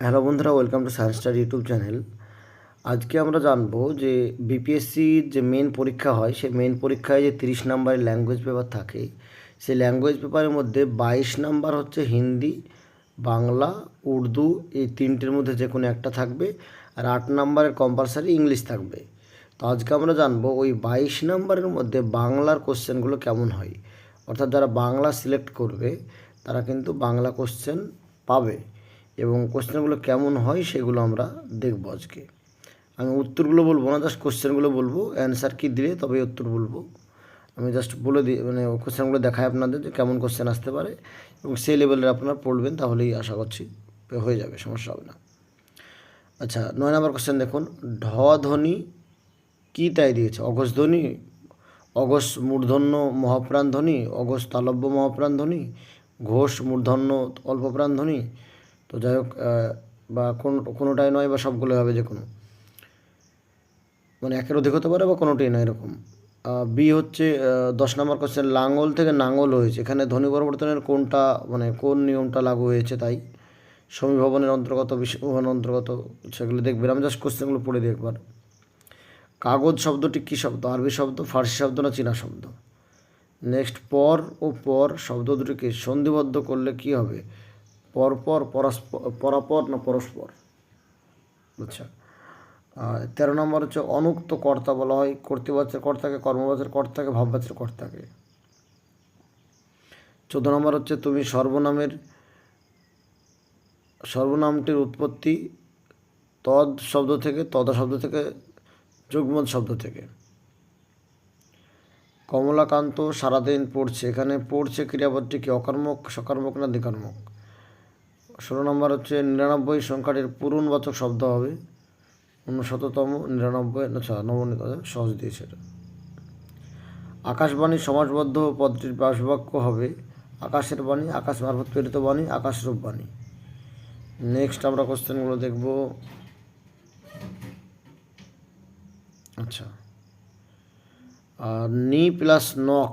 Hello বন্ধুরা, welcome to science star YouTube channel. আজকে আমরা জানবো যে বিপিএসসির যে মেন পরীক্ষা হয়, সেই মেন পরীক্ষায় যে 30 নাম্বারের ল্যাঙ্গুয়েজ পেপার থাকে, সেই ল্যাঙ্গুয়েজ পেপারের মধ্যে 22 নাম্বার হচ্ছে হিন্দি, বাংলা, উর্দু, এই তিনটের মধ্যে যে কোনো একটা থাকবে, আর 8 নাম্বারের কম্পালসারি ইংলিশ থাকবে। তো আজকে আমরা জানবো ওই 22 নাম্বারের মধ্যে বাংলার কোশ্চেনগুলো কেমন হয়। অর্থাৎ যারা বাংলা সিলেক্ট করবে তারা কিন্তু বাংলা কোশ্চেন পাবে, এবং কোশ্চেনগুলো কেমন হয় সেগুলো আমরা দেখব আজকে। আমি উত্তরগুলো বলবো না, জাস্ট কোশ্চেনগুলো বলবো, অ্যান্সার কী দিলে তবে উত্তর বলবো। আমি জাস্ট বলে দিই, মানে কোশ্চেনগুলো দেখাই আপনাদের যে কেমন কোশ্চেন আসতে পারে, এবং সেই লেভেলের আপনারা পড়বেন, তাহলেই আশা করছি হয়ে যাবে, সমস্যা হবে না। আচ্ছা, 9 নম্বর কোশ্চেন দেখুন। ঢ ধ্বনি কী তাই দিয়েছে? অঘোষ ধ্বনি, অঘোষ মূর্ধন্য মহাপ্রাণ ধ্বনি, অঘোষ তালব্য মহাপ্রাণ ধ্বনি, ঘোষ মূর্ধন্য অল্পপ্রাণ ধ্বনি। তো যাই হোক, বা কোনোটাই নয়, বা সবগুলো হবে যে কোনো, মানে একের অধিক হতে পারে বা কোনোটাই নয় এরকম। বি হচ্ছে 10 নম্বর কোশ্চেন। লাঙ্গল থেকে নাঙ্গল হয়েছে, এখানে ধ্বনি পরিবর্তনের কোনটা, মানে কোন নিয়মটা লাগু হয়েছে তাই? সমীভবনের অন্তর্গত, বিশ্বভবনের অন্তর্গত, সেগুলো দেখবেন। আমি জাস্ট কোশ্চেনগুলো পড়ে দিই একবার। কাগজ শব্দটি কী শব্দ? আরবি শব্দ, ফার্সি শব্দ না চীনা শব্দ? নেক্সট, পর ও পর শব্দ দুটিকে সন্ধিবদ্ধ করলে কি হবে? পরপর, পরাপর না পরস্পর? আচ্ছা। 13 নম্বর হচ্ছে অনুক্ত কর্তা বলা হয় কর্তৃবাচের কর্তাকে, কর্মবাচের কর্তাকে, ভাববাচের কর্তাকে। 14 নম্বর হচ্ছে তুমি সর্বনামটির উৎপত্তি তদ শব্দ থেকে, তদা শব্দ থেকে, যুগ্মদ শব্দ থেকে। কমলাকান্ত সারাদিন পড়ছে, এখানে পড়ছে ক্রিয়াপদটি কি? অকর্মক, সকর্মক না দ্বিকর্মক? 16 নম্বর হচ্ছে 99 সংখ্যাটির পূরণবাচক শব্দ হবে 69তম, 99, আচ্ছা নবনীত, সহজ দিয়েছে এটা। আকাশবাণী সমাসবদ্ধ পদটির ব্যাসবাক্য হবে আকাশের বাণী, আকাশ মারফত প্রেরিত বাণী, আকাশরূপ বাণী। নেক্সট আমরা কোশ্চেনগুলো দেখব। আচ্ছা, নি প্লাস নক,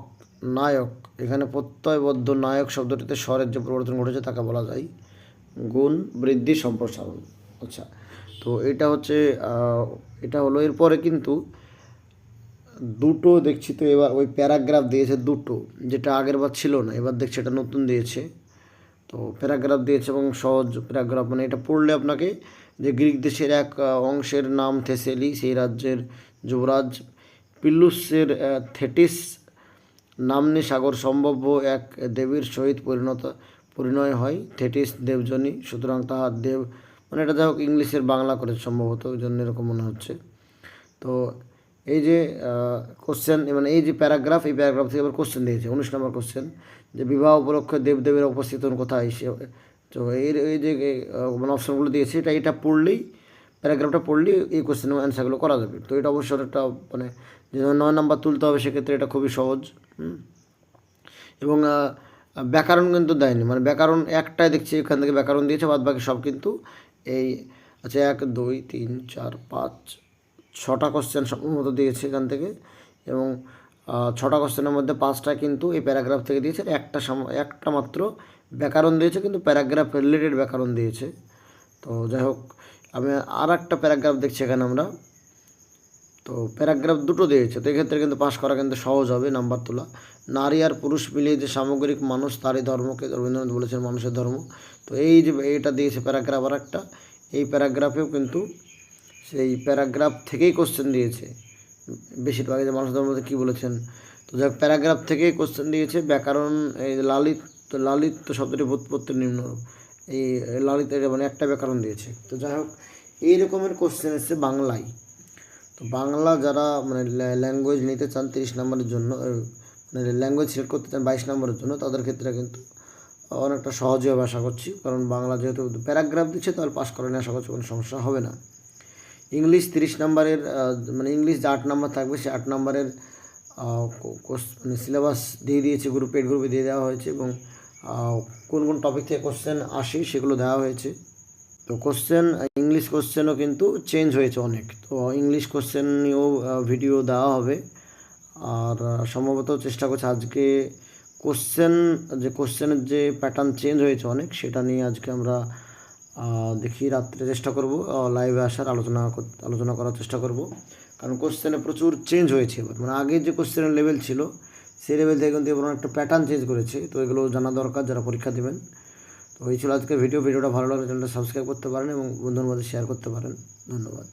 নায়ক, এখানে প্রত্যয়বদ্ধ নায়ক শব্দটিতে স্বরের যে পরিবর্তন ঘটেছে তাকে বলা যায় গুণ বৃদ্ধি সম্প্রসারণ। আচ্ছা, তো এটা হচ্ছে এটা হলো। এরপরে কিন্তু দুটো দেখছি, তো এবার ওই প্যারাগ্রাফ দিয়েছে দুটো, যেটা আগের বার ছিল না, এবার দেখছি এটা নতুন দিয়েছে। তো প্যারাগ্রাফ দিয়েছে, এবং সহজ প্যারাগ্রাফ, মানে এটা পড়লে আপনাকে, যে গ্রিক দেশের এক অংশের নাম থেসেলি, সেই রাজ্যের যুবরাজ পিল্লুসের থেটিস নাম্নী সাগর সম্ভাব্য এক দেবীর সহিত পরিণয় হয়। থেটিস দেবজনী, সুতরাং তাহার দেব, মানে এটা যাই হোক ইংলিশের বাংলা করে সম্ভবত, ওই জন্য এরকম মনে হচ্ছে। তো এই যে কোশ্চেন, মানে এই যে প্যারাগ্রাফ, এই প্যারাগ্রাফ থেকে আবার কোশ্চেন দিয়েছে। 19 নম্বর কোশ্চেন, যে বিবাহ উপলক্ষে দেবদেবীর উপস্থিত হন কোথায়? সে, তো এই যে মানে অপশনগুলো দিয়েছে, এটা পড়লেই, প্যারাগ্রাফটা পড়লেই এই কোশ্চেনের অ্যান্সারগুলো করা যাবে। তো এটা অবশ্যই একটা, মানে যে 9 নাম্বার তুলতে হবে, সেক্ষেত্রে এটা খুবই সহজ। এবং ব্যাকরণ কিন্তু দেয়নি, মানে ব্যাকরণ একটাই দেখছি এখান থেকে ব্যাকরণ দিয়েছে, বাদ বাকি সব কিন্তু এই, আচ্ছা 1 2 3 4 5 6টা কোশ্চেন সম্ভবত দিয়েছে এখান থেকে, এবং 6টা কোশ্চেনের মধ্যে 5টা কিন্তু এই প্যারাগ্রাফ থেকে দিয়েছে, একটা মাত্র ব্যাকরণ দিয়েছে, কিন্তু প্যারাগ্রাফ রিলেটেড ব্যাকরণ দিয়েছে। তো যাই হোক, আমি আর একটা প্যারাগ্রাফ দেখছি এখানে আমরা, তো প্যারাগ্রাফ দুটো দিয়েছে, তো এক্ষেত্রে কিন্তু পাস করা কিন্তু সহজ হবে, নাম্বার তোলা। নারী আর পুরুষ মিলিয়ে যে সামগ্রিক মানুষ, তারই ধর্মকে রবীন্দ্রনাথ বলেছেন মানুষের ধর্ম। তো এই যে এটা দিয়েছে প্যারাগ্রাফ আর একটা, এই প্যারাগ্রাফেও কিন্তু সেই প্যারাগ্রাফ থেকেই কোশ্চেন দিয়েছে বেশিরভাগ, যে মানুষের ধর্মতে কী বলেছেন। তো যাই হোক, প্যারাগ্রাফ থেকেই কোশ্চেন দিয়েছে। ব্যাকরণ, এই লালিত শব্দটি ব্যুৎপত্তির নিম্নরূপ, এই লালিত, মানে একটা ব্যাকরণ দিয়েছে। তো যাই হোক, এই রকমের কোশ্চেন এসছে বাংলায়। তো বাংলা যারা মানে ল্যাঙ্গুয়েজ নিতে চান 30 নম্বরের জন্য, মানে ল্যাঙ্গুয়েজ সিলেক্ট করতে চান 22 নম্বরের জন্য, তাদের ক্ষেত্রে কিন্তু অনেকটা সহজ হবে আশা করছি, কারণ বাংলা যেহেতু প্যারাগ্রাফ দিচ্ছে, তাহলে পাস করে নিয়ে আশা করছি কোনো সমস্যা হবে না। ইংলিশ 30 নম্বরের, মানে ইংলিশ যে 8 নম্বর থাকবে, সেই 8 নম্বরের মানে সিলেবাস দিয়ে দিয়েছে, গ্রুপে দিয়ে দেওয়া হয়েছে, এবং কোন কোন টপিক থেকে কোশ্চেন আসে সেগুলো দেওয়া হয়েছে। তো কোশ্চেন, ইংলিশ কোশ্চেনও কিন্তু চেঞ্জ হয়েছে অনেক, তো ইংলিশ কোশ্চেন নিয়েও ভিডিও দেওয়া হবে। আর সম্ভবত চেষ্টা করছি আজকে কোশ্চেনের যে প্যাটার্ন চেঞ্জ হয়েছে অনেক, সেটা নিয়ে আজকে আমরা দেখি রাত্রে চেষ্টা করব লাইভে আসার আলোচনা করার চেষ্টা করব, কারণ কোশ্চেনে প্রচুর চেঞ্জ হয়েছে এবার, মানে আগে যে কোশ্চেনের লেভেল ছিল সেই লেভেল থেকে কিন্তু এবার একটা প্যাটার্ন চেঞ্জ করেছে। তো এগুলো জানা দরকার যারা পরীক্ষা দেবেন। তো এই ছিল আজকের ভিডিওটা ভালো লাগলে চ্যানেলটা সাবস্ক্রাইব করতে পারেন এবং বন্ধুদের মধ্যে শেয়ার করতে পারেন। ধন্যবাদ।